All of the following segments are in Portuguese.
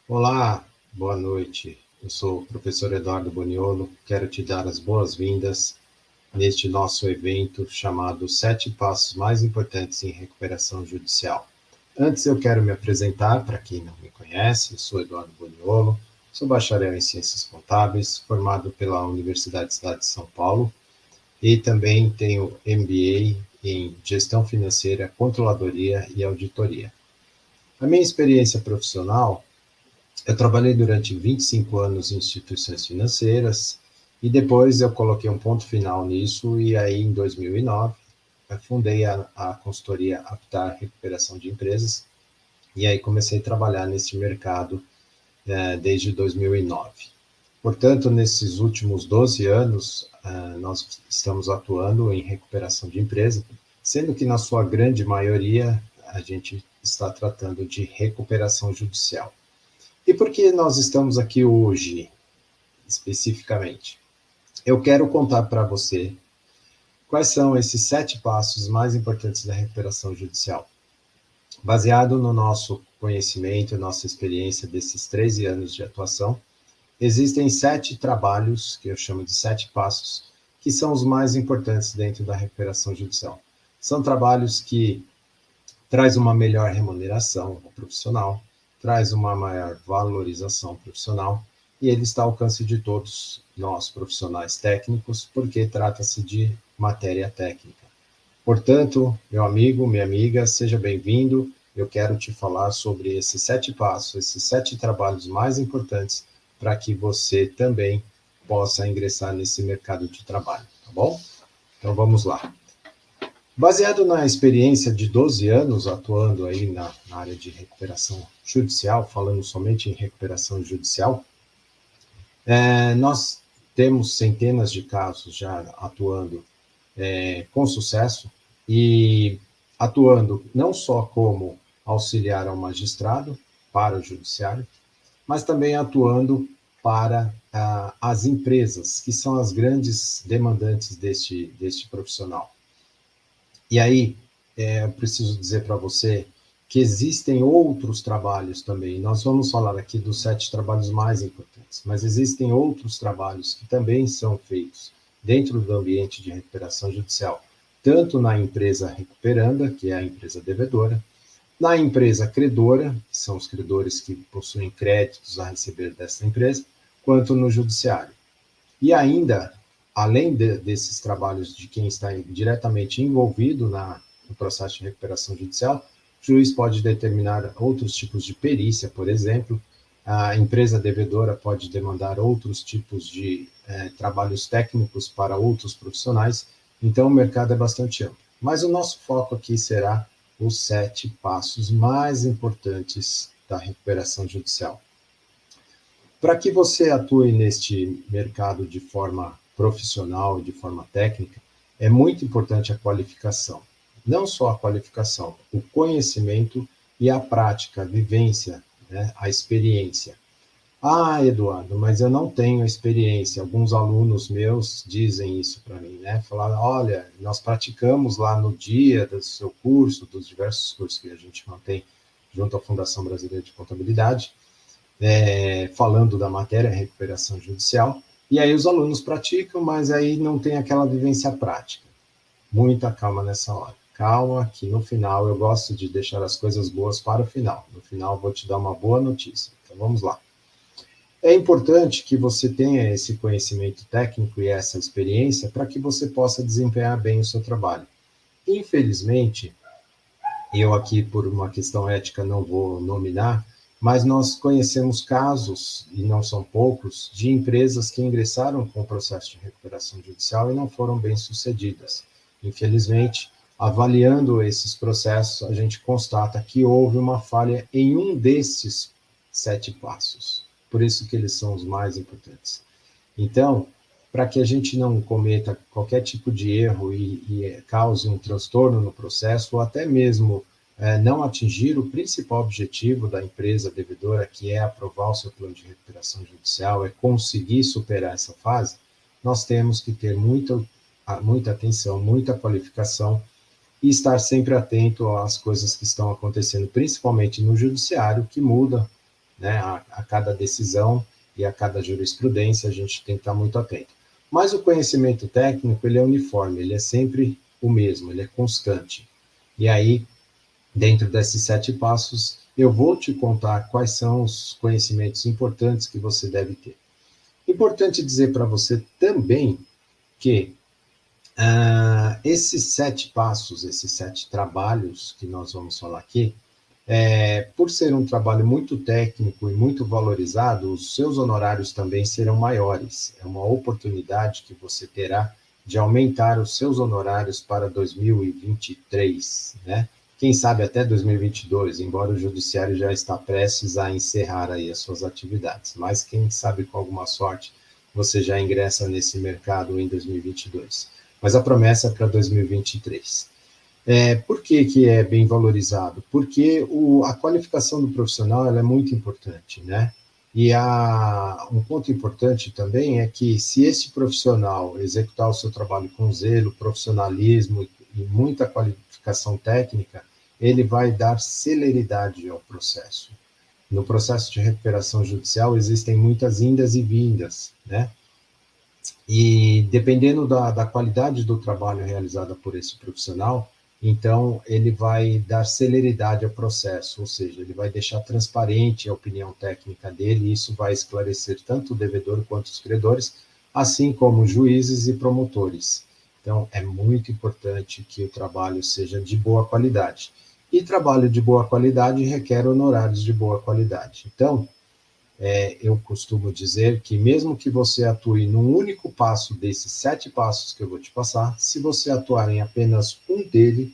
Olá, boa noite. Eu sou o professor Eduardo Boniolo. Quero te dar as boas-vindas neste nosso evento chamado Sete Passos Mais Importantes em Recuperação Judicial. Antes eu quero me apresentar, para quem não me conhece, eu sou Eduardo Boniolo, sou bacharel em Ciências Contábeis, formado pela Universidade do Estado de São Paulo e também tenho MBA em Gestão Financeira, Controladoria e Auditoria. A minha experiência profissional. Eu trabalhei durante 25 anos em instituições financeiras e depois eu coloquei um ponto final nisso e aí em 2009 eu fundei a consultoria Aptar Recuperação de Empresas e aí comecei a trabalhar nesse mercado desde 2009. Portanto, nesses últimos 12 anos, nós estamos atuando em recuperação de empresa, sendo que na sua grande maioria a gente está tratando de recuperação judicial. E por que nós estamos aqui hoje, especificamente? Eu quero contar para você quais são esses 7 passos mais importantes da recuperação judicial. Baseado no nosso conhecimento, nossa experiência desses 13 anos de atuação, existem 7 trabalhos, que eu chamo de 7 passos, que são os mais importantes dentro da recuperação judicial. São trabalhos que traz uma melhor remuneração profissional, traz uma maior valorização profissional e ele está ao alcance de todos nós profissionais técnicos, porque trata-se de matéria técnica. Portanto, meu amigo, minha amiga, seja bem-vindo. Eu quero te falar sobre esses 7 passos, esses 7 trabalhos mais importantes para que você também possa ingressar nesse mercado de trabalho, tá bom? Então vamos lá. Baseado na experiência de 12 anos atuando aí na área de recuperação judicial, falando somente em recuperação judicial, nós temos centenas de casos já atuando com sucesso e atuando não só como auxiliar ao magistrado para o judiciário, mas também atuando para as empresas, que são as grandes demandantes deste profissional. E aí, eu preciso dizer para você que existem outros trabalhos também. Nós vamos falar aqui dos 7 trabalhos mais importantes, mas existem outros trabalhos que também são feitos dentro do ambiente de recuperação judicial, tanto na empresa recuperanda, que é a empresa devedora, na empresa credora, que são os credores que possuem créditos a receber dessa empresa, quanto no judiciário. E ainda, além desses trabalhos de quem está diretamente envolvido no processo de recuperação judicial, o juiz pode determinar outros tipos de perícia, por exemplo, a empresa devedora pode demandar outros tipos de trabalhos técnicos para outros profissionais, então o mercado é bastante amplo. Mas o nosso foco aqui será os 7 passos mais importantes da recuperação judicial. Para que você atue neste mercado de forma profissional, de forma técnica, é muito importante a qualificação. Não só a qualificação, o conhecimento e a prática, a vivência, né, a experiência. Ah, Eduardo, mas eu não tenho experiência. Alguns alunos meus dizem isso para mim, né? Falaram, olha, nós praticamos lá no dia do seu curso, dos diversos cursos que a gente mantém junto à Fundação Brasileira de Contabilidade, falando da matéria recuperação judicial, e aí os alunos praticam, mas aí não tem aquela vivência prática. Muita calma nessa hora. Calma, que no final eu gosto de deixar as coisas boas para o final. No final vou te dar uma boa notícia. Então vamos lá. É importante que você tenha esse conhecimento técnico e essa experiência para que você possa desempenhar bem o seu trabalho. Infelizmente, eu aqui por uma questão ética não vou nominar, mas nós conhecemos casos, e não são poucos, de empresas que ingressaram com o processo de recuperação judicial e não foram bem-sucedidas. Infelizmente, avaliando esses processos, a gente constata que houve uma falha em um desses 7 passos. Por isso que eles são os mais importantes. Então, para que a gente não cometa qualquer tipo de erro e cause um transtorno no processo, ou até mesmo não atingir o principal objetivo da empresa devedora, que é aprovar o seu plano de recuperação judicial, é conseguir superar essa fase, nós temos que ter muita atenção, muita qualificação e estar sempre atento às coisas que estão acontecendo, principalmente no judiciário, que muda né? A cada decisão e a cada jurisprudência a gente tem que estar muito atento. Mas o conhecimento técnico, ele é uniforme, ele é sempre o mesmo, ele é constante. E aí, dentro desses 7 passos, eu vou te contar quais são os conhecimentos importantes que você deve ter. Importante dizer para você também que esses 7 passos, esses 7 trabalhos que nós vamos falar aqui, por ser um trabalho muito técnico e muito valorizado, os seus honorários também serão maiores. É uma oportunidade que você terá de aumentar os seus honorários para 2023, né? Quem sabe até 2022, embora o judiciário já está prestes a encerrar aí as suas atividades, mas quem sabe com alguma sorte você já ingressa nesse mercado em 2022. Mas a promessa é para 2023. Por que é bem valorizado? Porque a qualificação do profissional ela é muito importante, né? E um ponto importante também é que se esse profissional executar o seu trabalho com zelo, profissionalismo e muita qualificação técnica, ele vai dar celeridade ao processo. No processo de recuperação judicial existem muitas indas e vindas, né? E dependendo da qualidade do trabalho realizado por esse profissional, então ele vai dar celeridade ao processo, ou seja, ele vai deixar transparente a opinião técnica dele, e isso vai esclarecer tanto o devedor quanto os credores, assim como juízes e promotores. Então, é muito importante que o trabalho seja de boa qualidade. E trabalho de boa qualidade requer honorários de boa qualidade. Então, eu costumo dizer que mesmo que você atue num único passo desses 7 passos que eu vou te passar, se você atuar em apenas um dele,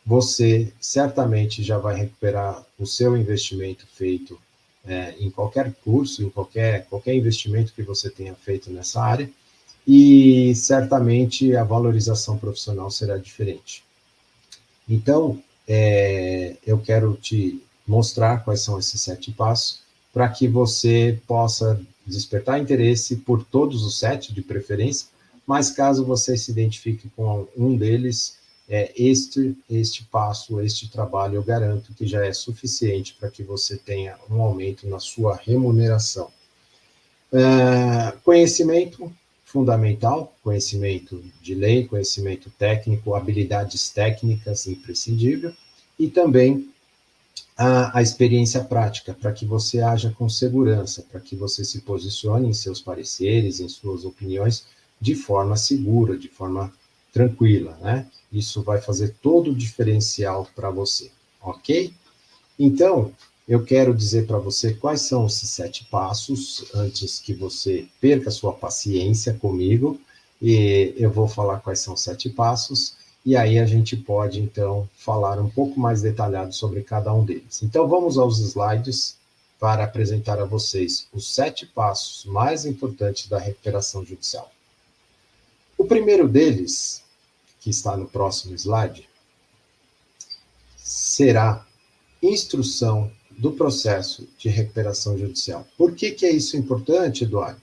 você certamente já vai recuperar o seu investimento feito em qualquer curso, em qualquer investimento que você tenha feito nessa área, e certamente a valorização profissional será diferente. Então, eu quero te mostrar quais são esses 7 passos, para que você possa despertar interesse por todos os 7, de preferência, mas caso você se identifique com um deles, este passo, este trabalho, eu garanto que já é suficiente para que você tenha um aumento na sua remuneração. Conhecimento fundamental, conhecimento de lei, conhecimento técnico, habilidades técnicas imprescindível, e também a experiência prática, para que você haja com segurança, para que você se posicione em seus pareceres, em suas opiniões, de forma segura, de forma tranquila, né? Isso vai fazer todo o diferencial para você, ok? Então, eu quero dizer para você quais são esses 7 passos, antes que você perca sua paciência comigo, e eu vou falar quais são os 7 passos, e aí a gente pode, então, falar um pouco mais detalhado sobre cada um deles. Então, vamos aos slides para apresentar a vocês os 7 passos mais importantes da recuperação judicial. O primeiro deles, que está no próximo slide, será instrução do processo de recuperação judicial. Por que é isso importante, Eduardo?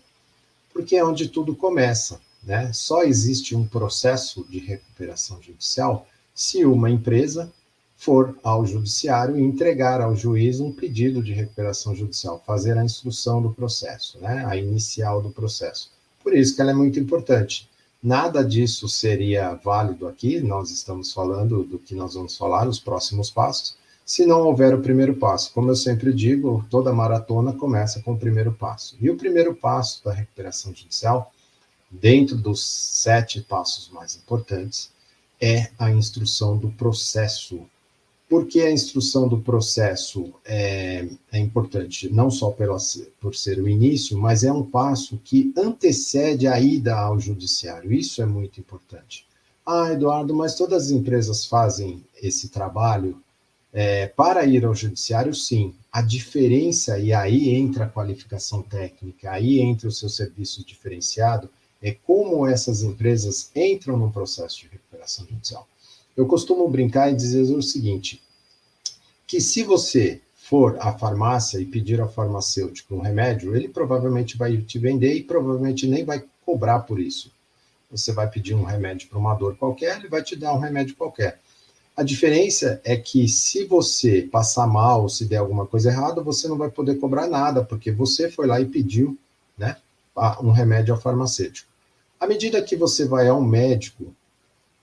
Porque é onde tudo começa, né? Só existe um processo de recuperação judicial se uma empresa for ao judiciário e entregar ao juiz um pedido de recuperação judicial, fazer a instrução do processo, né? A inicial do processo. Por isso que ela é muito importante. Nada disso seria válido aqui, nós estamos falando do que nós vamos falar nos próximos passos, se não houver o primeiro passo. Como eu sempre digo, toda maratona começa com o primeiro passo. E o primeiro passo da recuperação judicial, dentro dos 7 passos mais importantes, é a instrução do processo. Por que a instrução do processo é importante? Não só por ser o início, mas é um passo que antecede a ida ao judiciário. Isso é muito importante. Eduardo, mas todas as empresas fazem esse trabalho para ir ao judiciário, sim. A diferença, e aí entra a qualificação técnica, aí entra o seu serviço diferenciado, é como essas empresas entram no processo de recuperação judicial. Eu costumo brincar e dizer o seguinte, que se você for à farmácia e pedir ao farmacêutico um remédio, ele provavelmente vai te vender e provavelmente nem vai cobrar por isso. Você vai pedir um remédio para uma dor qualquer, ele vai te dar um remédio qualquer. A diferença é que se você passar mal ou se der alguma coisa errada, você não vai poder cobrar nada, porque você foi lá e pediu, né, um remédio ao farmacêutico. À medida que você vai ao médico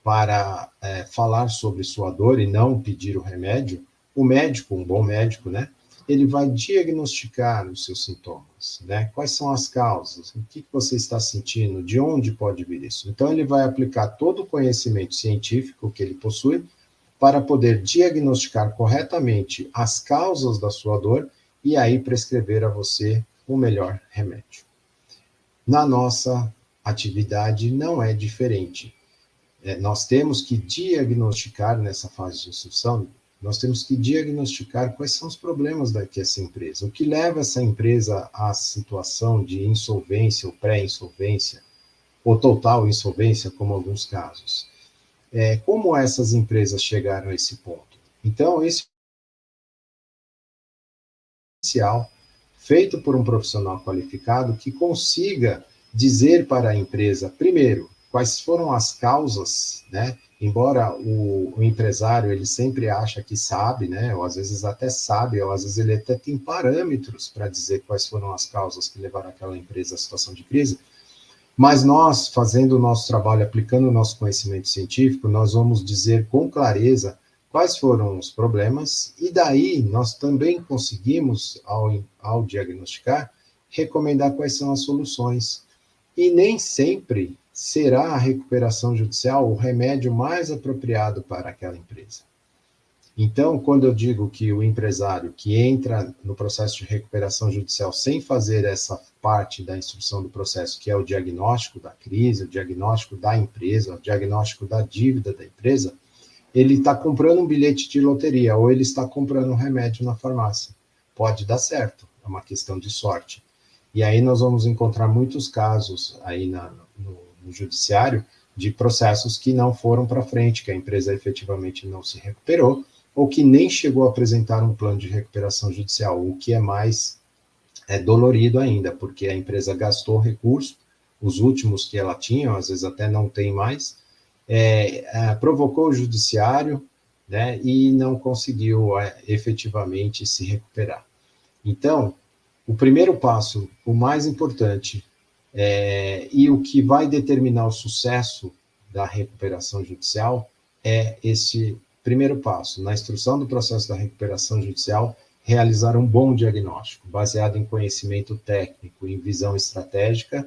para falar sobre sua dor e não pedir o remédio, o médico, um bom médico, né, ele vai diagnosticar os seus sintomas, né? Quais são as causas, o que você está sentindo, de onde pode vir isso. Então, ele vai aplicar todo o conhecimento científico que ele possui para poder diagnosticar corretamente as causas da sua dor e aí prescrever a você o melhor remédio. Na nossa atividade não é diferente. Nós temos que diagnosticar nessa fase de instrução, nós temos que diagnosticar quais são os problemas dessa empresa, o que leva essa empresa à situação de insolvência ou pré-insolvência, ou total insolvência, como alguns casos. Como essas empresas chegaram a esse ponto? Então, esse inicial feito por um profissional qualificado que consiga dizer para a empresa, primeiro, quais foram as causas, né? Embora o empresário ele sempre acha que sabe, né? Ou às vezes até sabe, ou às vezes ele até tem parâmetros para dizer quais foram as causas que levaram aquela empresa à situação de crise. Mas nós, fazendo o nosso trabalho, aplicando o nosso conhecimento científico, nós vamos dizer com clareza quais foram os problemas, e daí nós também conseguimos, ao diagnosticar, recomendar quais são as soluções. E nem sempre será a recuperação judicial o remédio mais apropriado para aquela empresa. Então, quando eu digo que o empresário que entra no processo de recuperação judicial sem fazer essa parte da instrução do processo, que é o diagnóstico da crise, o diagnóstico da empresa, o diagnóstico da dívida da empresa, ele está comprando um bilhete de loteria ou ele está comprando um remédio na farmácia. Pode dar certo, é uma questão de sorte. E aí nós vamos encontrar muitos casos aí no judiciário de processos que não foram para frente, que a empresa efetivamente não se recuperou, ou que nem chegou a apresentar um plano de recuperação judicial, o que é mais dolorido ainda, porque a empresa gastou recursos, os últimos que ela tinha, às vezes até não tem mais, provocou o judiciário, né, e não conseguiu efetivamente se recuperar. Então, o primeiro passo, o mais importante, e o que vai determinar o sucesso da recuperação judicial é esse primeiro passo, na instrução do processo da recuperação judicial, realizar um bom diagnóstico, baseado em conhecimento técnico, em visão estratégica,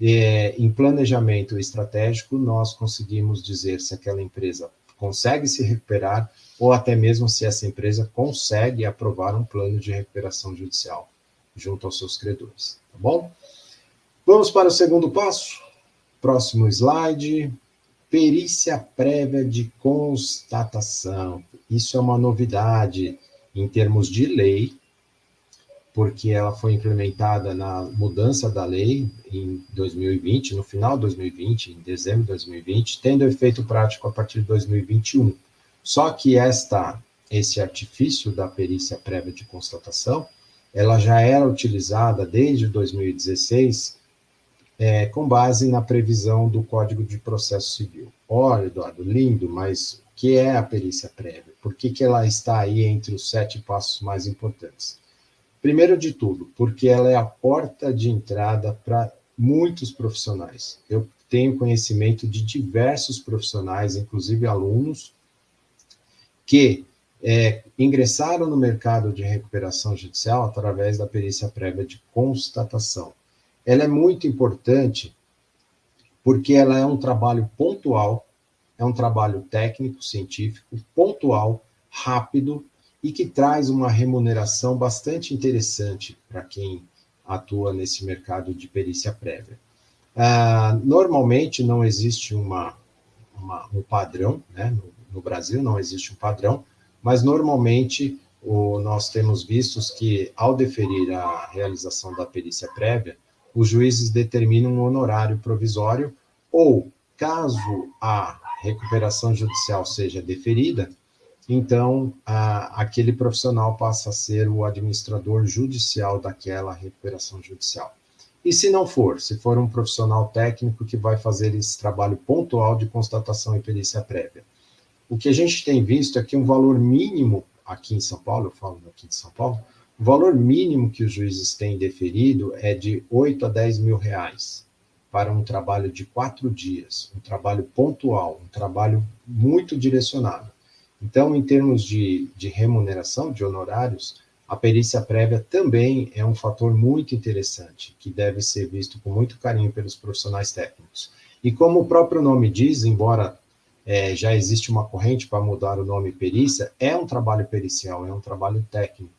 em planejamento estratégico, nós conseguimos dizer se aquela empresa consegue se recuperar ou até mesmo se essa empresa consegue aprovar um plano de recuperação judicial junto aos seus credores, tá bom? Vamos para o segundo passo. Próximo slide. Perícia prévia de constatação. Isso é uma novidade em termos de lei, porque ela foi implementada na mudança da lei em 2020, no final de 2020, em dezembro de 2020, tendo efeito prático a partir de 2021. Só que esse artifício da perícia prévia de constatação, ela já era utilizada desde 2016, com base na previsão do Código de Processo Civil. Olha, Eduardo, lindo, mas o que é a perícia prévia? Por que ela está aí entre os 7 passos mais importantes? Primeiro de tudo, porque ela é a porta de entrada para muitos profissionais. Eu tenho conhecimento de diversos profissionais, inclusive alunos, que ingressaram no mercado de recuperação judicial através da perícia prévia de constatação. Ela é muito importante porque ela é um trabalho pontual, é um trabalho técnico, científico, pontual, rápido e que traz uma remuneração bastante interessante para quem atua nesse mercado de perícia prévia. Normalmente não existe um padrão, né? No Brasil não existe um padrão, mas normalmente nós temos vistos que, ao deferir a realização da perícia prévia, os juízes determinam um honorário provisório ou, caso a recuperação judicial seja deferida, então aquele profissional passa a ser o administrador judicial daquela recuperação judicial. E se não for, se for um profissional técnico que vai fazer esse trabalho pontual de constatação e perícia prévia, o que a gente tem visto é que um valor mínimo aqui em São Paulo, eu falo aqui de São Paulo, o valor mínimo que os juízes têm deferido é de 8 a 10 mil reais para um trabalho de 4 dias, um trabalho pontual, um trabalho muito direcionado. Então, em termos de remuneração, de honorários, a perícia prévia também é um fator muito interessante, que deve ser visto com muito carinho pelos profissionais técnicos. E como o próprio nome diz, embora já existe uma corrente para mudar o nome perícia, é um trabalho pericial, é um trabalho técnico,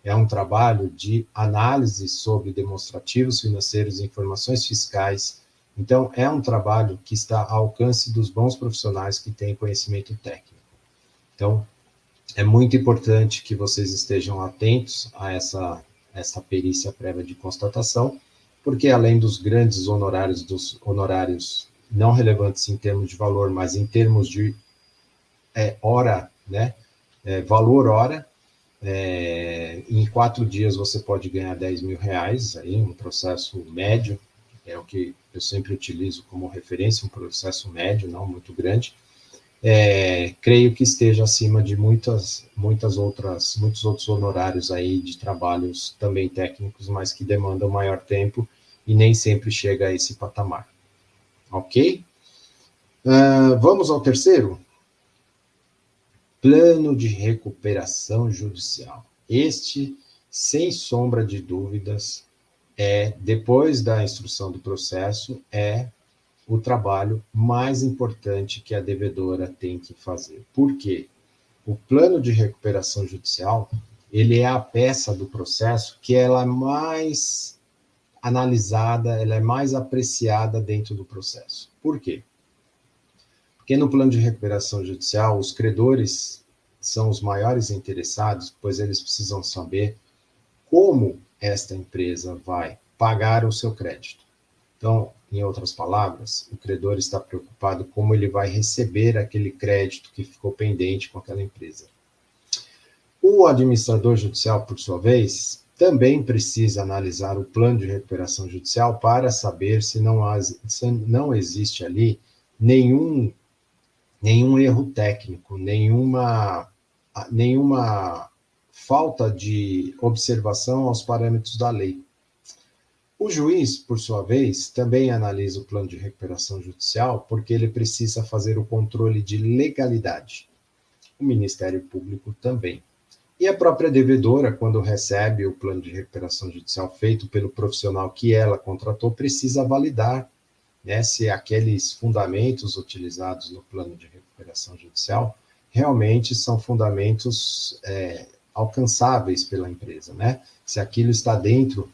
é um trabalho de análise sobre demonstrativos financeiros e informações fiscais. Então, é um trabalho que está ao alcance dos bons profissionais que têm conhecimento técnico. Então, é muito importante que vocês estejam atentos a essa perícia prévia de constatação, porque além dos grandes honorários, dos honorários não relevantes em termos de valor, mas em termos de hora, né? Valor hora, em 4 dias você pode ganhar 10 mil reais, aí, um processo médio, é o que eu sempre utilizo como referência, um processo médio, não muito grande. Creio que esteja acima de muitos outros honorários aí de trabalhos também técnicos, mas que demandam maior tempo e nem sempre chega a esse patamar. Ok? Vamos ao terceiro? Plano de recuperação judicial. Este, sem sombra de dúvidas, depois da instrução do processo, o trabalho mais importante que a devedora tem que fazer. Por quê? O plano de recuperação judicial, ele é a peça do processo que ela é mais analisada, ela é mais apreciada dentro do processo. Por quê? Porque no plano de recuperação judicial, os credores são os maiores interessados, pois eles precisam saber como esta empresa vai pagar o seu crédito. Então, em outras palavras, o credor está preocupado como ele vai receber aquele crédito que ficou pendente com aquela empresa. O administrador judicial, por sua vez, também precisa analisar o plano de recuperação judicial para saber se não existe ali nenhum erro técnico, nenhuma falta de observação aos parâmetros da lei. O juiz, por sua vez, também analisa o plano de recuperação judicial porque ele precisa fazer o controle de legalidade. O Ministério Público também. E a própria devedora, quando recebe o plano de recuperação judicial feito pelo profissional que ela contratou, precisa validar, né, se aqueles fundamentos utilizados no plano de recuperação judicial realmente são fundamentos alcançáveis pela empresa, né? Se aquilo está dentro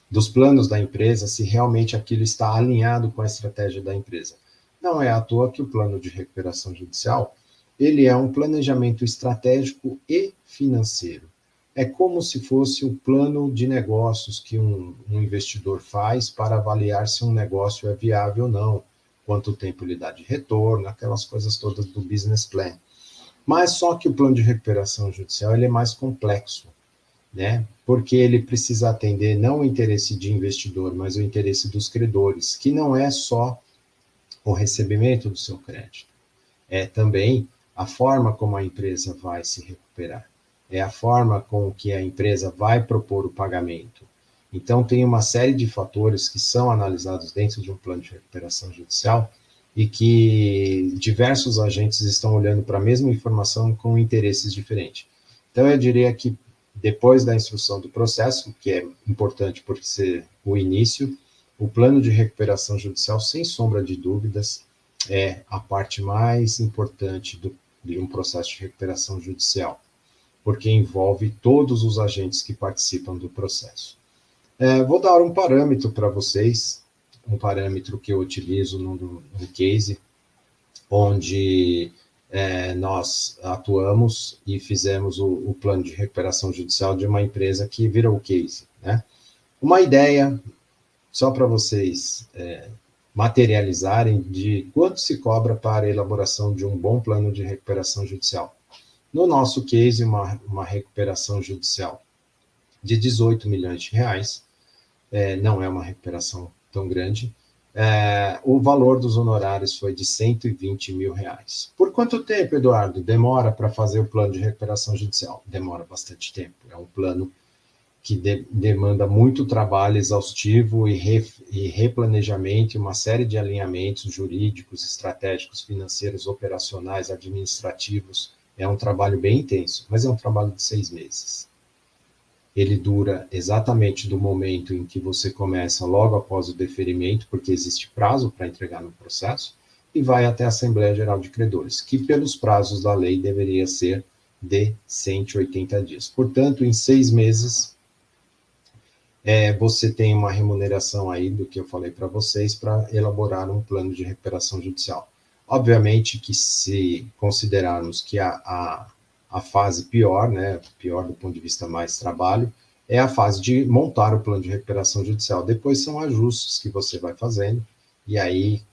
dos planos da empresa, se realmente aquilo está alinhado com a estratégia da empresa. Não é à toa que o plano de recuperação judicial, ele é um planejamento estratégico e financeiro. É como se fosse o plano de negócios que um investidor faz para avaliar se um negócio é viável ou não, quanto tempo ele dá de retorno, aquelas coisas todas do business plan. Mas só que o plano de recuperação judicial ele é mais complexo, né? Porque ele precisa atender não o interesse de investidor, mas o interesse dos credores, que não é só o recebimento do seu crédito, é também a forma como a empresa vai se recuperar, é a forma com que a empresa vai propor o pagamento. Então, tem uma série de fatores que são analisados dentro de um plano de recuperação judicial e que diversos agentes estão olhando para a mesma informação com interesses diferentes. Então, eu diria que depois da instrução do processo, que é importante por ser o início, o plano de recuperação judicial, sem sombra de dúvidas, é a parte mais importante de um processo de recuperação judicial, porque envolve todos os agentes que participam do processo. Vou dar um parâmetro para vocês, um parâmetro que eu utilizo no case, onde nós atuamos e fizemos o plano de recuperação judicial de uma empresa que virou o case, né? Uma ideia, só para vocês materializarem, de quanto se cobra para a elaboração de um bom plano de recuperação judicial. No nosso case, uma recuperação judicial de 18 milhões de reais, não é uma recuperação tão grande, o valor dos honorários foi de R$120 mil. Por quanto tempo, Eduardo, demora para fazer o plano de recuperação judicial? Demora bastante tempo. É um plano que demanda muito trabalho exaustivo e replanejamento, uma série de alinhamentos jurídicos, estratégicos, financeiros, operacionais, administrativos. É um trabalho bem intenso, mas é um trabalho de 6 meses. Ele dura exatamente do momento em que você começa, logo após o deferimento, porque existe prazo para entregar no processo, e vai até a Assembleia Geral de Credores, que pelos prazos da lei deveria ser de 180 dias. Portanto, em 6 meses, você tem uma remuneração aí do que eu falei para vocês para elaborar um plano de recuperação judicial. Obviamente que se considerarmos que a fase pior, né, pior do ponto de vista mais trabalho, é a fase de montar o plano de recuperação judicial. Depois são ajustes que você vai fazendo, e aí,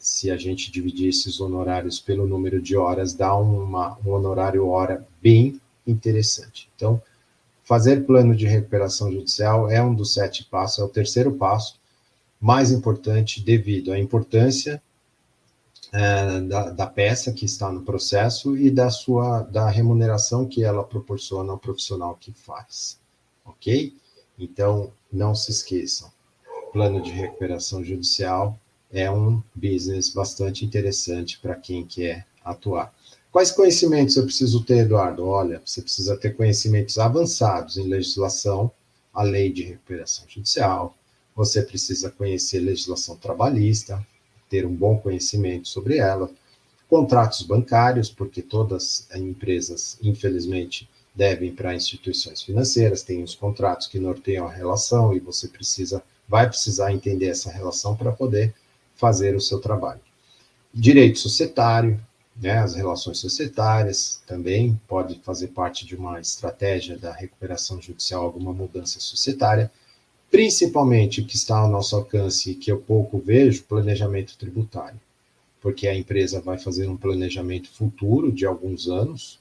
se a gente dividir esses honorários pelo número de horas, dá um honorário hora bem interessante. Então, fazer plano de recuperação judicial é um dos 7 passos, é o terceiro passo, mais importante devido à importância da peça que está no processo e da remuneração que ela proporciona ao profissional que faz, ok? Então, não se esqueçam, plano de recuperação judicial é um business bastante interessante para quem quer atuar. Quais conhecimentos eu preciso ter, Eduardo? Olha, você precisa ter conhecimentos avançados em legislação, a lei de recuperação judicial, você precisa conhecer legislação trabalhista, ter um bom conhecimento sobre ela, contratos bancários, porque todas as empresas, infelizmente, devem para instituições financeiras, tem os contratos que norteiam a relação e você vai precisar entender essa relação para poder fazer o seu trabalho. Direito societário, né, as relações societárias também pode fazer parte de uma estratégia da recuperação judicial, alguma mudança societária, principalmente o que está ao nosso alcance e que eu pouco vejo, planejamento tributário, porque a empresa vai fazer um planejamento futuro de alguns anos,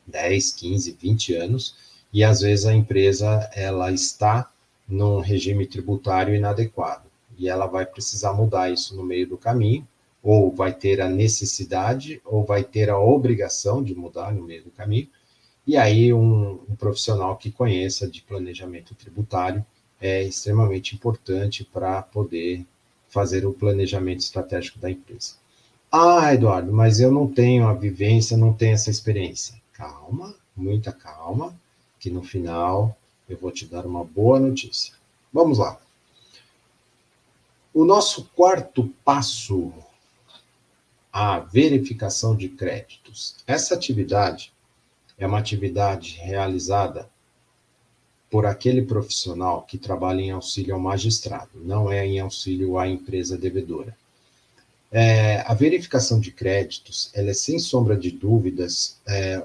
10, 15, 20 anos, e às vezes a empresa ela está num regime tributário inadequado, e ela vai precisar mudar isso no meio do caminho, ou vai ter a necessidade, ou vai ter a obrigação de mudar no meio do caminho, e aí um profissional que conheça de planejamento tributário é extremamente importante para poder fazer o planejamento estratégico da empresa. Ah, Eduardo, mas eu não tenho a vivência, não tenho essa experiência. Calma, muita calma, que no final eu vou te dar uma boa notícia. Vamos lá. O nosso quarto passo, a verificação de créditos. Essa atividade é uma atividade realizada por aquele profissional que trabalha em auxílio ao magistrado, não é em auxílio à empresa devedora. A verificação de créditos, ela é, sem sombra de dúvidas,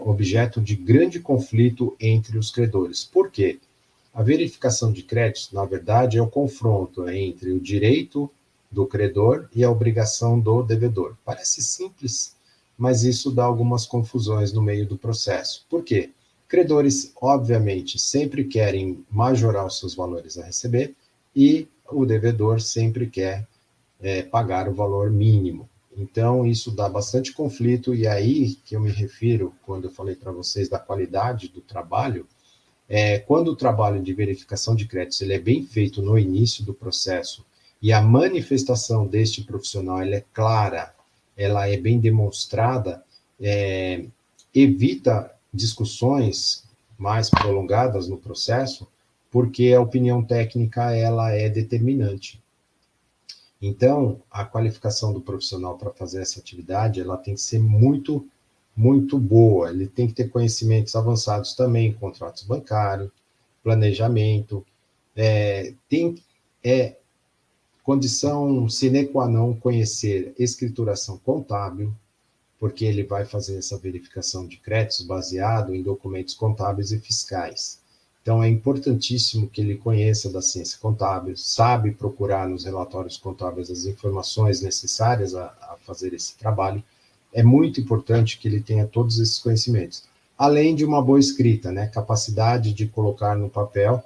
objeto de grande conflito entre os credores. Por quê? A verificação de créditos, na verdade, é o confronto entre o direito do credor e a obrigação do devedor. Parece simples, mas isso dá algumas confusões no meio do processo. Por quê? Credores, obviamente, sempre querem majorar os seus valores a receber e o devedor sempre quer pagar o valor mínimo. Então, isso dá bastante conflito, e aí que eu me refiro, quando eu falei para vocês da qualidade do trabalho, quando o trabalho de verificação de créditos ele é bem feito no início do processo e a manifestação deste profissional ela é clara, ela é bem demonstrada, evita discussões mais prolongadas no processo, porque a opinião técnica ela é determinante. Então, a qualificação do profissional para fazer essa atividade, ela tem que ser muito, muito boa. Ele tem que ter conhecimentos avançados também em contratos bancários, planejamento, condição sine qua non conhecer escrituração contábil, porque ele vai fazer essa verificação de créditos baseado em documentos contábeis e fiscais. Então, é importantíssimo que ele conheça da ciência contábil, sabe procurar nos relatórios contábeis as informações necessárias a fazer esse trabalho. É muito importante que ele tenha todos esses conhecimentos. Além de uma boa escrita, né? Capacidade de colocar no papel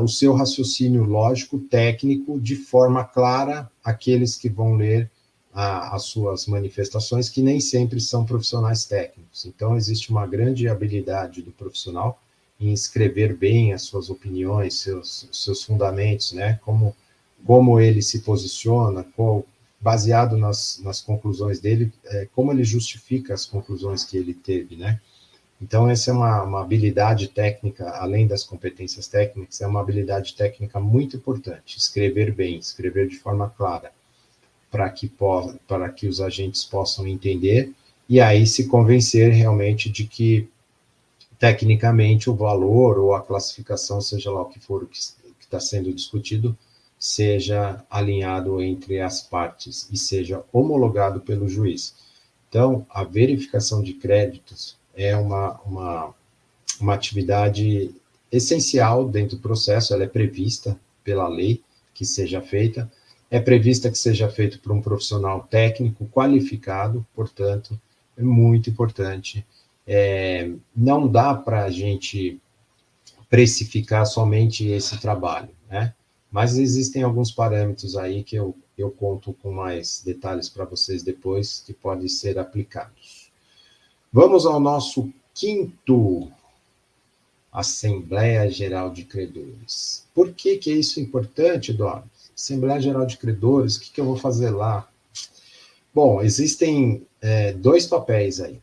o seu raciocínio lógico, técnico, de forma clara, aqueles que vão ler as suas manifestações, que nem sempre são profissionais técnicos. Então, existe uma grande habilidade do profissional em escrever bem as suas opiniões, seus fundamentos, né? Como ele se posiciona, baseado nas conclusões dele, como ele justifica as conclusões que ele teve, né? Então, essa é uma habilidade técnica, além das competências técnicas, é uma habilidade técnica muito importante. Escrever bem, escrever de forma clara, para que os agentes possam entender e aí se convencer realmente de que, tecnicamente, o valor ou a classificação, seja lá o que for o que está sendo discutido, seja alinhado entre as partes e seja homologado pelo juiz. Então, a verificação de créditos é uma atividade essencial dentro do processo, ela é prevista pela lei que seja feita, é prevista que seja feito por um profissional técnico qualificado, portanto, é muito importante. Não dá para a gente precificar somente esse trabalho, né? Mas existem alguns parâmetros aí que eu conto com mais detalhes para vocês depois, que podem ser aplicados. Vamos ao nosso quinto, Assembleia Geral de Credores. Por que é isso importante, Eduardo? Assembleia Geral de Credores, o que eu vou fazer lá? Bom, existem dois papéis aí.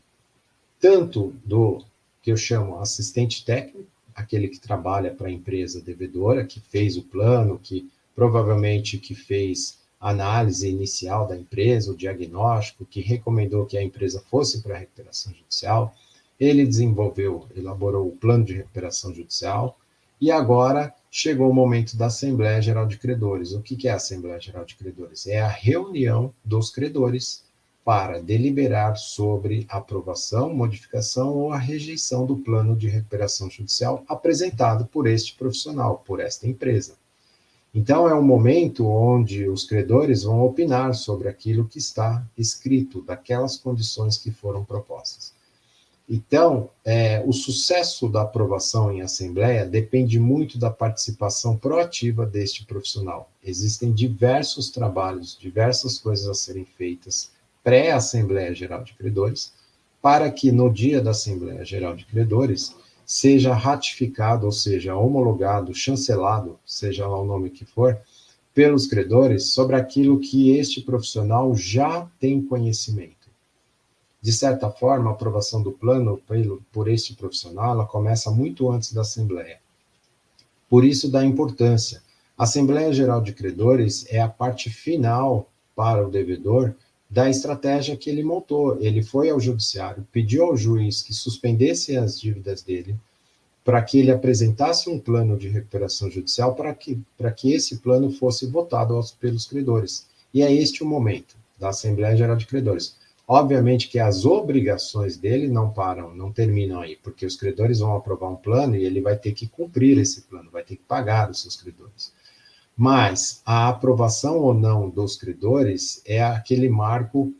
Tanto do que eu chamo assistente técnico, aquele que trabalha para a empresa devedora, que fez o plano, que provavelmente que fez a análise inicial da empresa, o diagnóstico, que recomendou que a empresa fosse para a recuperação judicial, ele elaborou o plano de recuperação judicial, e agora chegou o momento da Assembleia Geral de Credores. O que é a Assembleia Geral de Credores? É a reunião dos credores para deliberar sobre a aprovação, modificação ou a rejeição do plano de recuperação judicial apresentado por este profissional, por esta empresa. Então, é um momento onde os credores vão opinar sobre aquilo que está escrito, daquelas condições que foram propostas. Então, o sucesso da aprovação em assembleia depende muito da participação proativa deste profissional. Existem diversos trabalhos, diversas coisas a serem feitas pré-Assembleia Geral de Credores, para que no dia da Assembleia Geral de Credores seja ratificado, ou seja, homologado, chancelado, seja lá o nome que for, pelos credores sobre aquilo que este profissional já tem conhecimento. De certa forma, a aprovação do plano por este profissional, ela começa muito antes da Assembleia. Por isso, da importância. A Assembleia Geral de Credores é a parte final para o devedor da estratégia que ele montou. Ele foi ao judiciário, pediu ao juiz que suspendesse as dívidas dele, para que ele apresentasse um plano de recuperação judicial, para que esse plano fosse votado pelos credores. E é este o momento da Assembleia Geral de Credores. Obviamente que as obrigações dele não terminam aí, porque os credores vão aprovar um plano e ele vai ter que cumprir esse plano, vai ter que pagar os seus credores. Mas a aprovação ou não dos credores é aquele marco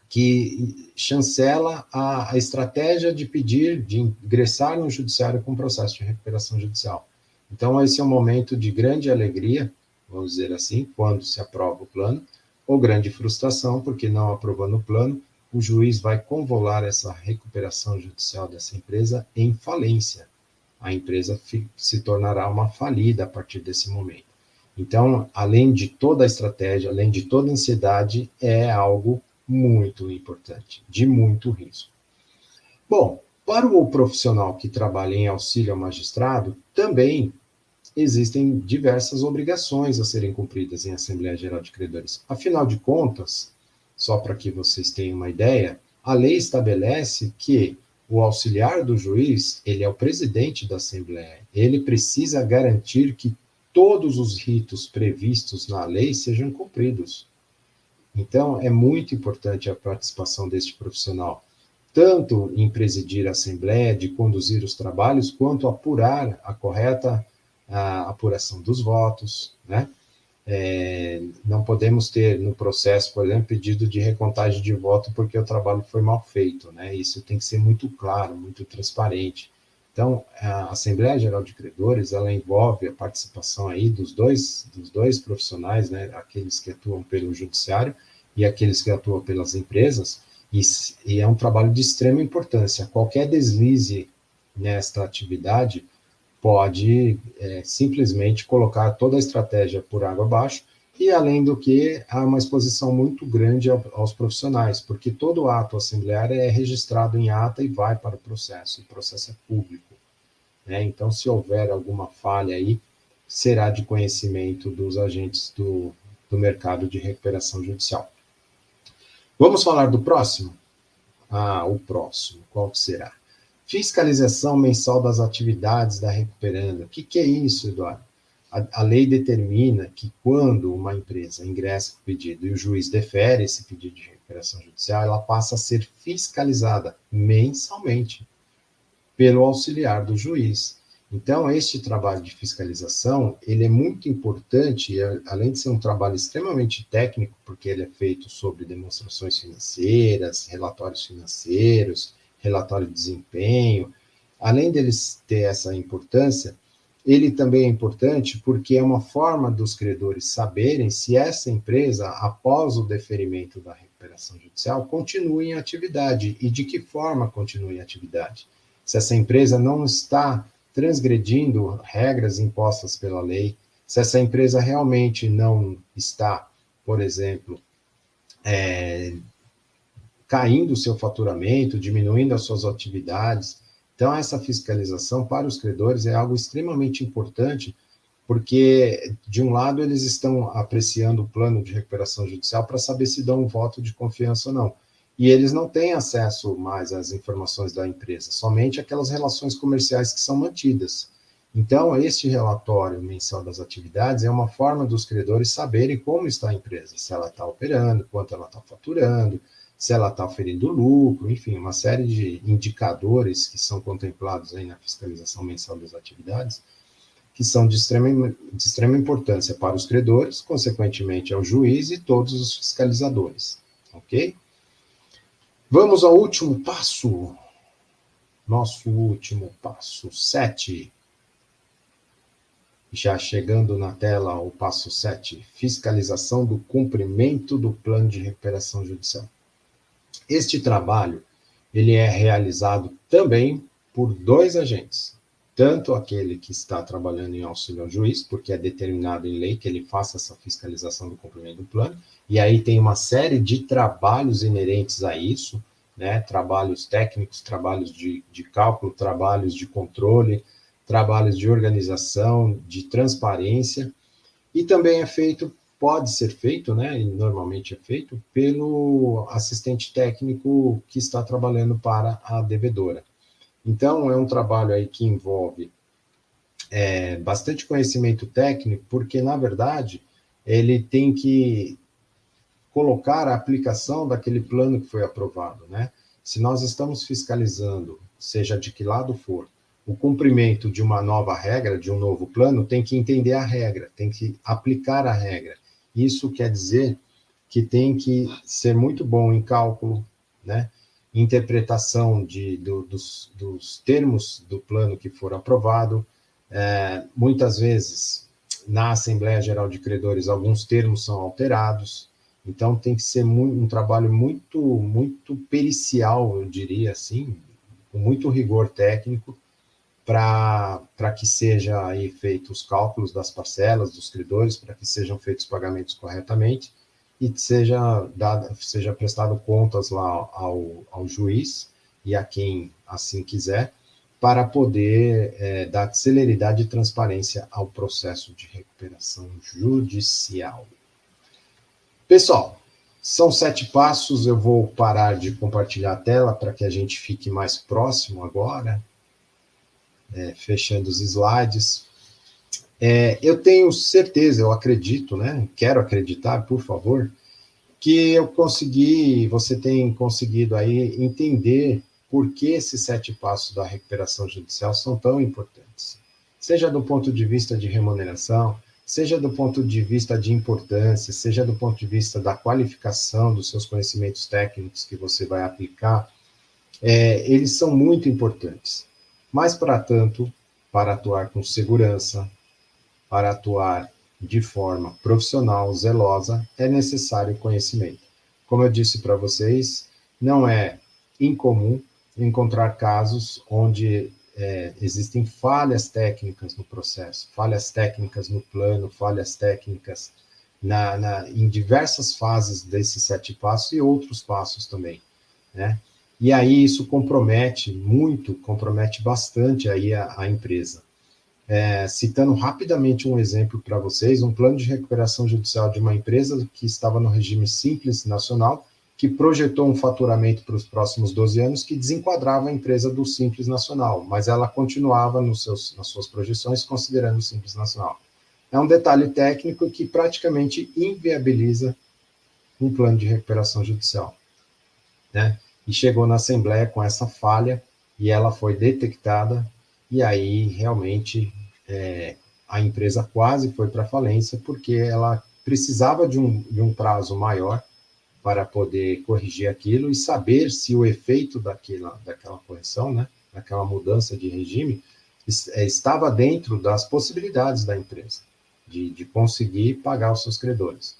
que chancela a estratégia de ingressar no judiciário com processo de recuperação judicial. Então, esse é um momento de grande alegria, vamos dizer assim, quando se aprova o plano, ou grande frustração, porque não aprovando o plano, o juiz vai convolar essa recuperação judicial dessa empresa em falência. A empresa se tornará uma falida a partir desse momento. Então, além de toda a estratégia, além de toda a ansiedade, é algo muito importante, de muito risco. Bom, para o profissional que trabalha em auxílio ao magistrado, também existem diversas obrigações a serem cumpridas em Assembleia Geral de Credores. Afinal de contas, só para que vocês tenham uma ideia, a lei estabelece que o auxiliar do juiz, ele é o presidente da Assembleia, ele precisa garantir que todos os ritos previstos na lei sejam cumpridos. Então, é muito importante a participação deste profissional, tanto em presidir a Assembleia, de conduzir os trabalhos, quanto apurar a correta apuração dos votos, né? Não podemos ter no processo, por exemplo, pedido de recontagem de voto porque o trabalho foi mal feito, né? Isso tem que ser muito claro, muito transparente. Então, a Assembleia Geral de Credores, ela envolve a participação aí dos dois profissionais, né, aqueles que atuam pelo judiciário e aqueles que atuam pelas empresas, e é um trabalho de extrema importância. Qualquer deslize nesta atividade pode simplesmente colocar toda a estratégia por água abaixo, e, além do que, há uma exposição muito grande aos profissionais, porque todo ato assembleário é registrado em ata e vai para o processo é público, né? Então, se houver alguma falha aí, será de conhecimento dos agentes do mercado de recuperação judicial. Vamos falar do próximo? O próximo, qual que será? Fiscalização mensal das atividades da recuperanda. O que é isso, Eduardo? A lei determina que quando uma empresa ingressa com pedido e o juiz defere esse pedido de recuperação judicial, ela passa a ser fiscalizada mensalmente pelo auxiliar do juiz. Então, este trabalho de fiscalização, ele é muito importante, além de ser um trabalho extremamente técnico, porque ele é feito sobre demonstrações financeiras, relatórios financeiros, relatório de desempenho. Além deles ter essa importância, ele também é importante porque é uma forma dos credores saberem se essa empresa, após o deferimento da recuperação judicial, continua em atividade e de que forma continua em atividade. Se essa empresa não está transgredindo regras impostas pela lei, se essa empresa realmente não está, por exemplo, caindo o seu faturamento, diminuindo as suas atividades. Então, essa fiscalização para os credores é algo extremamente importante, porque, de um lado, eles estão apreciando o plano de recuperação judicial para saber se dão um voto de confiança ou não. E eles não têm acesso mais às informações da empresa, somente aquelas relações comerciais que são mantidas. Então, este relatório mensal das atividades é uma forma dos credores saberem como está a empresa, se ela está operando, quanto ela está faturando, se ela está oferindo lucro, enfim, uma série de indicadores que são contemplados aí na fiscalização mensal das atividades, que são de extrema importância para os credores, consequentemente ao juiz e todos os fiscalizadores, ok? Vamos ao último passo, nosso último passo, 7. Já chegando na tela o passo 7, fiscalização do cumprimento do plano de recuperação judicial. Este trabalho, ele é realizado também por dois agentes, tanto aquele que está trabalhando em auxílio ao juiz, porque é determinado em lei que ele faça essa fiscalização do cumprimento do plano, e aí tem uma série de trabalhos inerentes a isso, né? Trabalhos técnicos, trabalhos de cálculo, trabalhos de controle, trabalhos de organização, de transparência, e também pode ser feito, né, e normalmente é feito, pelo assistente técnico que está trabalhando para a devedora. Então, é um trabalho aí que envolve bastante conhecimento técnico, porque, na verdade, ele tem que colocar a aplicação daquele plano que foi aprovado, né? Se nós estamos fiscalizando, seja de que lado for, o cumprimento de uma nova regra, de um novo plano, tem que entender a regra, tem que aplicar a regra. Isso quer dizer que tem que ser muito bom em cálculo, né? Interpretação dos termos do plano que for aprovado. Muitas vezes, na Assembleia Geral de Credores, alguns termos são alterados, então tem que ser um trabalho muito, muito pericial, eu diria assim, com muito rigor técnico, para que seja aí feitos os cálculos das parcelas dos credores, para que sejam feitos os pagamentos corretamente e seja prestado contas lá ao juiz e a quem assim quiser, para poder dar celeridade e transparência ao processo de recuperação judicial. Pessoal, são 7 passos, eu vou parar de compartilhar a tela para que a gente fique mais próximo agora, fechando os slides. Eu tenho certeza, eu acredito, né? Quero acreditar, por favor, que você tem conseguido aí entender por que esses 7 passos da recuperação judicial são tão importantes. Seja do ponto de vista de remuneração, seja do ponto de vista de importância, seja do ponto de vista da qualificação dos seus conhecimentos técnicos que você vai aplicar, eles são muito importantes. Mas, para tanto, para atuar com segurança, para atuar de forma profissional, zelosa, é necessário conhecimento. Como eu disse para vocês, não é incomum encontrar casos onde existem falhas técnicas no processo, falhas técnicas no plano, falhas técnicas em diversas fases desses 7 passos e outros passos também, né? E aí isso compromete muito, compromete bastante aí a empresa. Citando rapidamente um exemplo para vocês, um plano de recuperação judicial de uma empresa que estava no regime Simples Nacional, que projetou um faturamento para os próximos 12 anos que desenquadrava a empresa do Simples Nacional, mas ela continuava nas suas projeções considerando o Simples Nacional. É um detalhe técnico que praticamente inviabiliza um plano de recuperação judicial, né? E chegou na Assembleia com essa falha, e ela foi detectada, e aí realmente a empresa quase foi para falência, porque ela precisava de um prazo maior para poder corrigir aquilo e saber se o efeito daquela correção, né, daquela mudança de regime, estava dentro das possibilidades da empresa, de conseguir pagar os seus credores.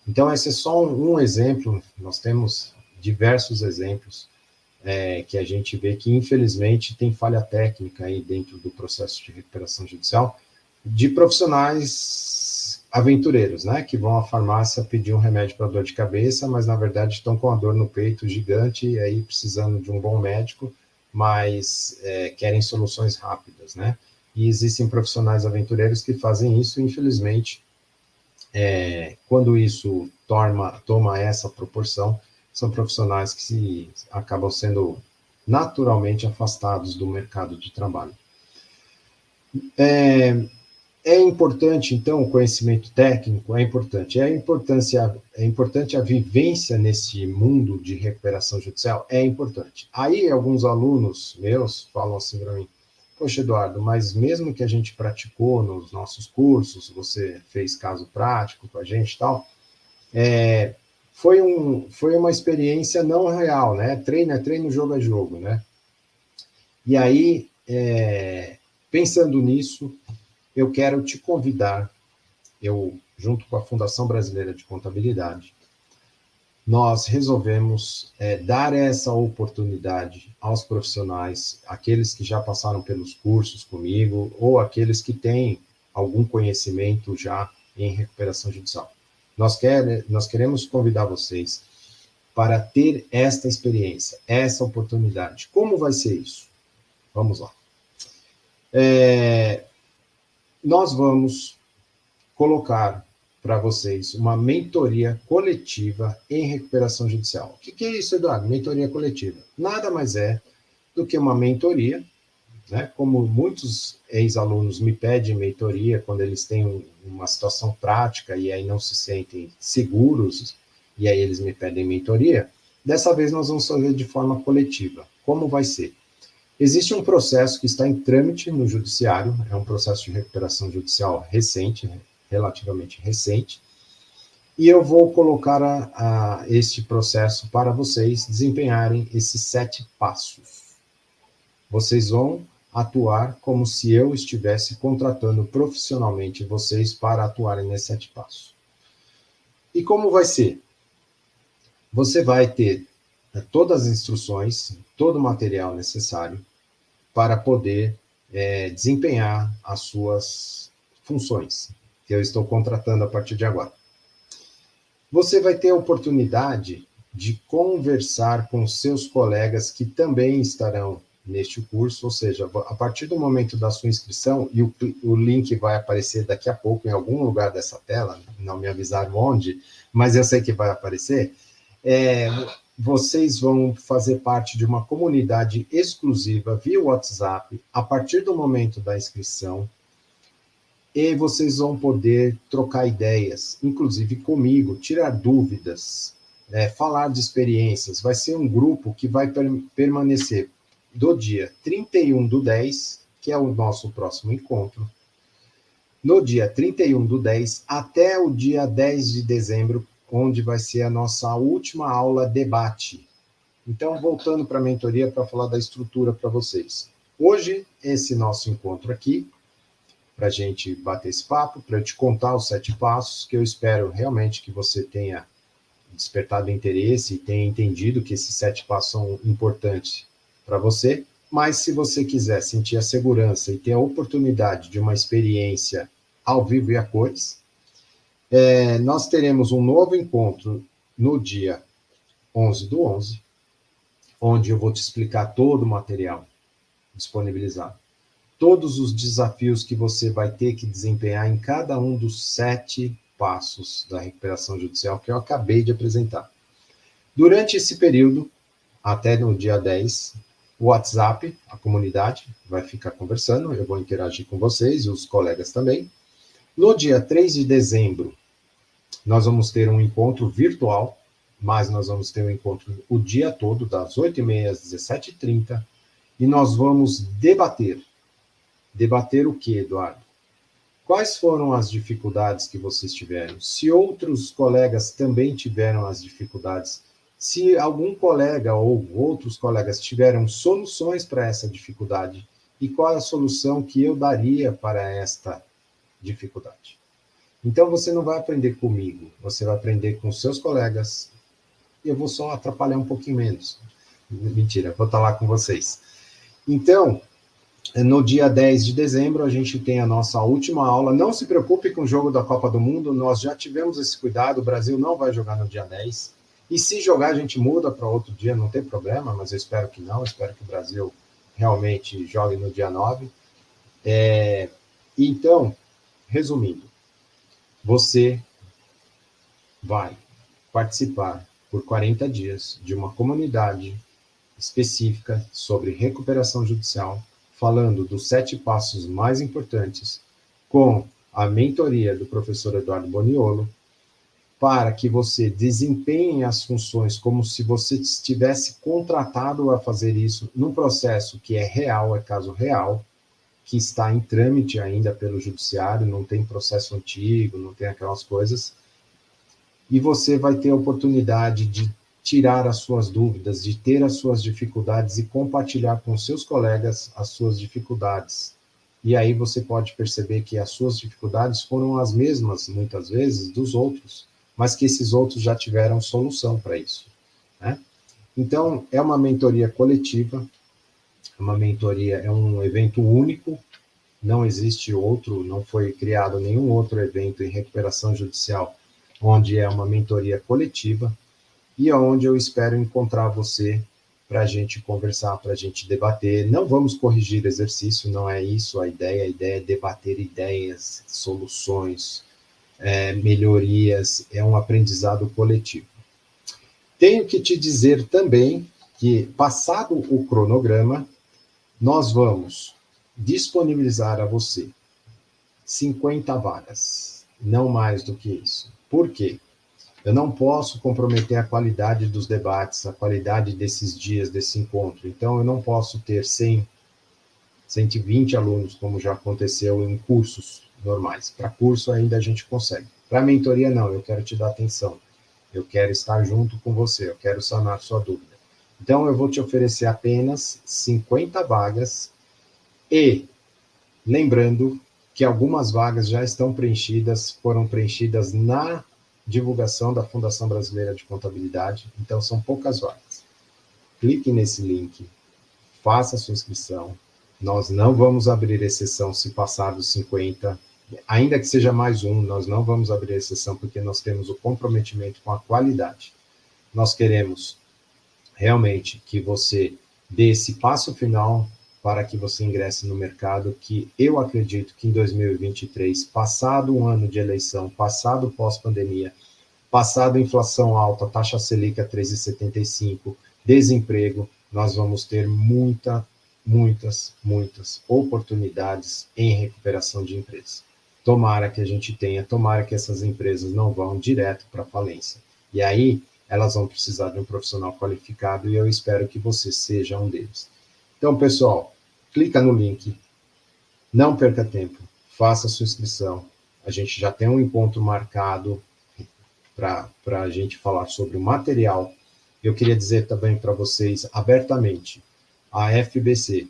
Então, esse é só um exemplo, nós temos diversos exemplos que a gente vê que, infelizmente, tem falha técnica aí dentro do processo de recuperação judicial de profissionais aventureiros, né, que vão à farmácia pedir um remédio para dor de cabeça, mas, na verdade, estão com a dor no peito gigante e aí precisando de um bom médico, mas querem soluções rápidas, né? E existem profissionais aventureiros que fazem isso, infelizmente, quando isso toma essa proporção, são profissionais que acabam sendo naturalmente afastados do mercado de trabalho. É importante, então, o conhecimento técnico, é importante. É importante a vivência nesse mundo de recuperação judicial? É importante. Aí, alguns alunos meus falam assim para mim, poxa, Eduardo, mas mesmo que a gente praticou nos nossos cursos, você fez caso prático com a gente e tal, foi uma experiência não real, né? Treino é treino, jogo é jogo, né? E aí, pensando nisso, eu quero te convidar, junto com a Fundação Brasileira de Contabilidade, nós resolvemos dar essa oportunidade aos profissionais, aqueles que já passaram pelos cursos comigo, ou aqueles que têm algum conhecimento já em recuperação judicial. Nós queremos convidar vocês para ter esta experiência, essa oportunidade. Como vai ser isso? Vamos lá. Nós vamos colocar para vocês uma mentoria coletiva em recuperação judicial. O que é isso, Eduardo? Mentoria coletiva. Nada mais é do que uma mentoria, né? Como muitos ex-alunos me pedem mentoria quando eles têm uma situação prática e aí não se sentem seguros, e aí eles me pedem mentoria, dessa vez nós vamos fazer de forma coletiva. Como vai ser? Existe um processo que está em trâmite no judiciário, é um processo de recuperação judicial recente, relativamente recente, e eu vou colocar este processo para vocês desempenharem esses 7 passos. Vocês vão atuar como se eu estivesse contratando profissionalmente vocês para atuarem nesses 7 passos. E como vai ser? Você vai ter todas as instruções, todo o material necessário para poder desempenhar as suas funções, que eu estou contratando a partir de agora. Você vai ter a oportunidade de conversar com seus colegas que também estarão neste curso, ou seja, a partir do momento da sua inscrição, e o link vai aparecer daqui a pouco em algum lugar dessa tela, não me avisaram onde, mas eu sei que vai aparecer, vocês vão fazer parte de uma comunidade exclusiva via WhatsApp a partir do momento da inscrição, e vocês vão poder trocar ideias, inclusive comigo, tirar dúvidas, falar de experiências. Vai ser um grupo que vai permanecer do dia 31/10, que é o nosso próximo encontro, no dia 31/10 até o dia 10 de dezembro, onde vai ser a nossa última aula debate. Então, voltando para a mentoria, para falar da estrutura para vocês. Hoje, esse nosso encontro aqui, para a gente bater esse papo, para eu te contar os 7 passos, que eu espero realmente que você tenha despertado interesse e tenha entendido que esses 7 passos são importantes para você. Mas se você quiser sentir a segurança e ter a oportunidade de uma experiência ao vivo e a cores, nós teremos um novo encontro no dia 11/11, onde eu vou te explicar todo o material disponibilizado. Todos os desafios que você vai ter que desempenhar em cada um dos 7 passos da recuperação judicial que eu acabei de apresentar. Durante esse período, até no dia 10, o WhatsApp, a comunidade, vai ficar conversando, eu vou interagir com vocês e os colegas também. No dia 3 de dezembro, nós vamos ter um encontro virtual, mas nós vamos ter um encontro o dia todo, das 8h30 às 17h30, e nós vamos debater. Debater o quê, Eduardo? Quais foram as dificuldades que vocês tiveram? Se outros colegas também tiveram as dificuldades, se algum colega ou outros colegas tiveram soluções para essa dificuldade, e qual é a solução que eu daria para esta dificuldade? Então, você não vai aprender comigo, você vai aprender com seus colegas, e eu vou só atrapalhar um pouquinho menos. Mentira, vou estar lá com vocês. Então, no dia 10 de dezembro, a gente tem a nossa última aula. Não se preocupe com o jogo da Copa do Mundo, nós já tivemos esse cuidado, o Brasil não vai jogar no dia 10. E se jogar, a gente muda para outro dia, não tem problema, mas eu espero que não, espero que o Brasil realmente jogue no dia 9. Então, resumindo, você vai participar por 40 dias de uma comunidade específica sobre recuperação judicial, falando dos 7 passos mais importantes, com a mentoria do professor Eduardo Boniolo, para que você desempenhe as funções como se você estivesse contratado a fazer isso num processo que é real, é caso real, que está em trâmite ainda pelo judiciário, não tem processo antigo, não tem aquelas coisas, e você vai ter a oportunidade de tirar as suas dúvidas, de ter as suas dificuldades e compartilhar com seus colegas as suas dificuldades. E aí você pode perceber que as suas dificuldades foram as mesmas, muitas vezes, dos outros, mas que esses outros já tiveram solução para isso, né? Então, é uma mentoria coletiva, uma mentoria, é um evento único, não existe outro, não foi criado nenhum outro evento em recuperação judicial, onde é uma mentoria coletiva, e onde eu espero encontrar você para a gente conversar, para a gente debater. Não vamos corrigir exercício, não é isso a ideia é debater ideias, soluções, melhorias, é um aprendizado coletivo. Tenho que te dizer também que, passado o cronograma, nós vamos disponibilizar a você 50 vagas, não mais do que isso. Por quê? Eu não posso comprometer a qualidade dos debates, a qualidade desses dias, desse encontro. Então, eu não posso ter 100, 120 alunos, como já aconteceu em cursos normais. Para curso, ainda a gente consegue. Para mentoria, não. Eu quero te dar atenção. Eu quero estar junto com você. Eu quero sanar sua dúvida. Então, eu vou te oferecer apenas 50 vagas. E, lembrando que algumas vagas já estão preenchidas, foram preenchidas na divulgação da Fundação Brasileira de Contabilidade, então são poucas vagas. Clique nesse link, faça a sua inscrição, nós não vamos abrir exceção se passar dos 50, ainda que seja mais um, nós não vamos abrir exceção porque nós temos o comprometimento com a qualidade. Nós queremos realmente que você dê esse passo final para que você ingresse no mercado, que eu acredito que em 2023, passado um ano de eleição, passado pós-pandemia, passado inflação alta, taxa Selic a 13,75, desemprego, nós vamos ter muitas oportunidades em recuperação de empresas. Tomara que a gente tenha, tomara que essas empresas não vão direto para a falência. E aí, elas vão precisar de um profissional qualificado e eu espero que você seja um deles. Então, pessoal, clica no link, não perca tempo, faça a sua inscrição. A gente já tem um encontro marcado para a gente falar sobre o material. Eu queria dizer também para vocês, abertamente, a FBC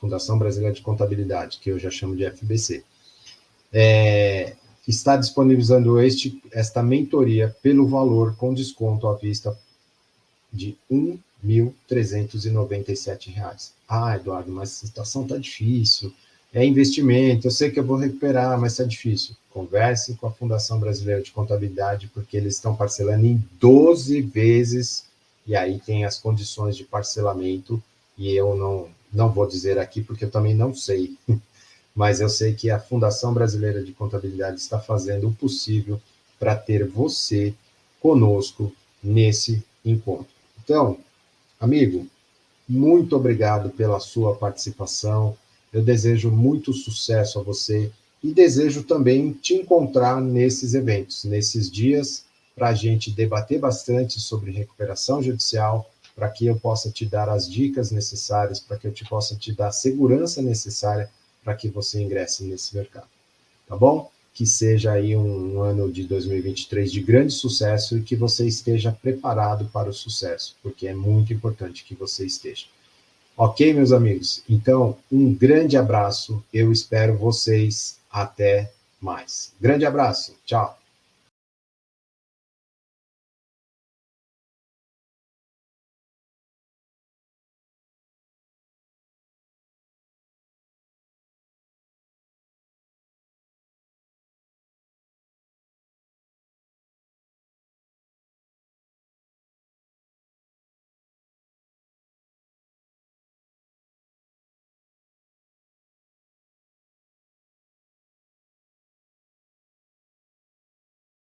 Fundação Brasileira de Contabilidade, que eu já chamo de FBC, está disponibilizando esta mentoria pelo valor com desconto à vista de R$ 1.397. Ah, Eduardo, mas a situação está difícil, é investimento, eu sei que eu vou recuperar, mas está difícil. Converse com a Fundação Brasileira de Contabilidade, porque eles estão parcelando em 12 vezes, e aí tem as condições de parcelamento, e eu não vou dizer aqui, porque eu também não sei, mas eu sei que a Fundação Brasileira de Contabilidade está fazendo o possível para ter você conosco nesse encontro. Então, amigo, muito obrigado pela sua participação. Eu desejo muito sucesso a você e desejo também te encontrar nesses eventos, nesses dias, para a gente debater bastante sobre recuperação judicial, para que eu possa te dar as dicas necessárias, para que eu possa te dar a segurança necessária para que você ingresse nesse mercado. Tá bom? Que seja aí um ano de 2023 de grande sucesso e que você esteja preparado para o sucesso, porque é muito importante que você esteja. Ok, meus amigos? Então, um grande abraço. Eu espero vocês. Até mais. Grande abraço. Tchau.